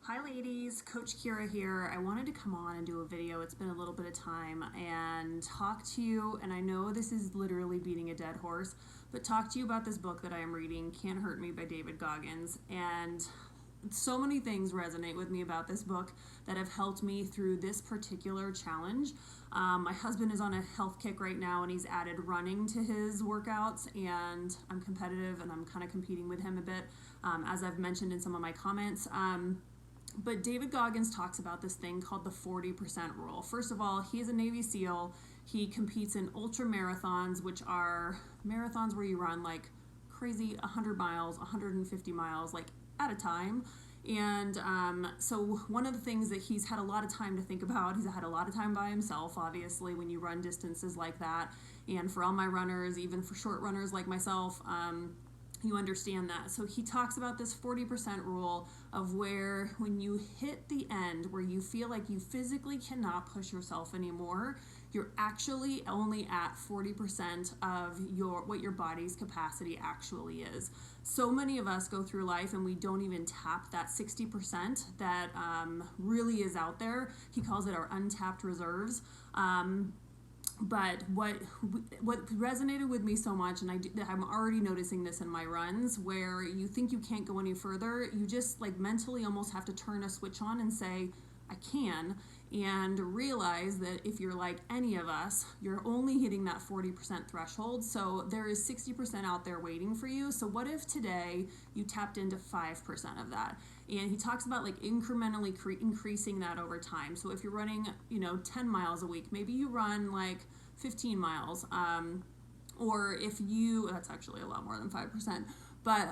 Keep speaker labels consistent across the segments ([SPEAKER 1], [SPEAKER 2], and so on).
[SPEAKER 1] Hi ladies, Coach Kira here. I wanted to come on and do a video. It's been a little bit of time and talk to you, and I know this is literally beating a dead horse, but talk to you about this book that I am reading, Can't Hurt Me by David Goggins. And so many things resonate with me about this book that have helped me through this particular challenge. My husband is on a health kick right now, and he's added running to his workouts, and I'm competitive and I'm kind of competing with him a bit, as I've mentioned in some of my comments. But David Goggins talks about this thing called the 40% rule. First of all, he's a Navy SEAL. He competes in ultra marathons, which are marathons where you run like crazy 100 miles, 150 miles, like at a time. And so one of the things that he's had a lot of time to think about, he's had a lot of time by himself, obviously, when you run distances like that. And for all my runners, even for short runners like myself, you understand that. So he talks about this 40% rule of where when you hit the end, where you feel like you physically cannot push yourself anymore, you're actually only at 40% of what your body's capacity actually is. So many of us go through life and we don't even tap that 60% that really is out there. He calls it our untapped reserves. But what resonated with me so much, and I'm already noticing this in my runs, where you think you can't go any further, you just like mentally almost have to turn a switch on and say, I can, and realize that if you're like any of us, you're only hitting that 40% threshold. So there is 60% out there waiting for you. So what if today you tapped into 5% of that? And he talks about like incrementally increasing that over time. So if you're running, 10 miles a week, maybe you run like 15 miles. Or if that's actually a lot more than 5%. But,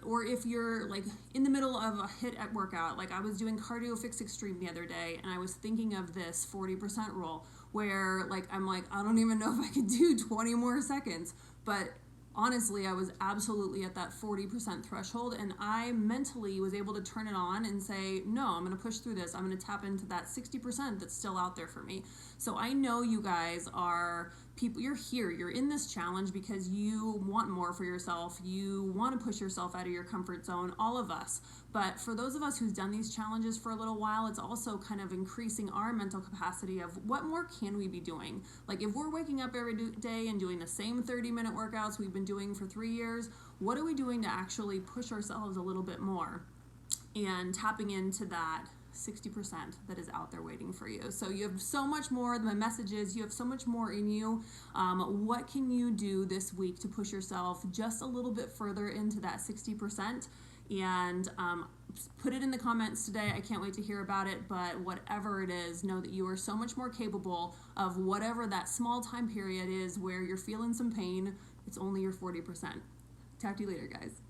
[SPEAKER 1] or if you're like in the middle of a hit at workout, like I was doing Cardio Fix Extreme the other day, and I was thinking of this 40% rule where I'm like, I don't even know if I could do 20 more seconds. But honestly, I was absolutely at that 40% threshold, and I mentally was able to turn it on and say, no, I'm going to push through this. I'm going to tap into that 60% that's still out there for me. So I know you guys are people, you're here, you're in this challenge because you want more for yourself. You want to push yourself out of your comfort zone, all of us. But for those of us who've done these challenges for a little while, it's also kind of increasing our mental capacity of what more can we be doing? Like if we're waking up every day and doing the same 30-minute workouts we've been doing for 3 years, what are we doing to actually push ourselves a little bit more and tapping into that 60% that is out there waiting for you? So you have so much more. My message is you have so much more in you. What can you do this week to push yourself just a little bit further into that 60%? And put it in the comments today. I can't wait to hear about it. But whatever it is, know that you are so much more capable of whatever that small time period is where you're feeling some pain. It's only your 40%. Talk to you later, guys.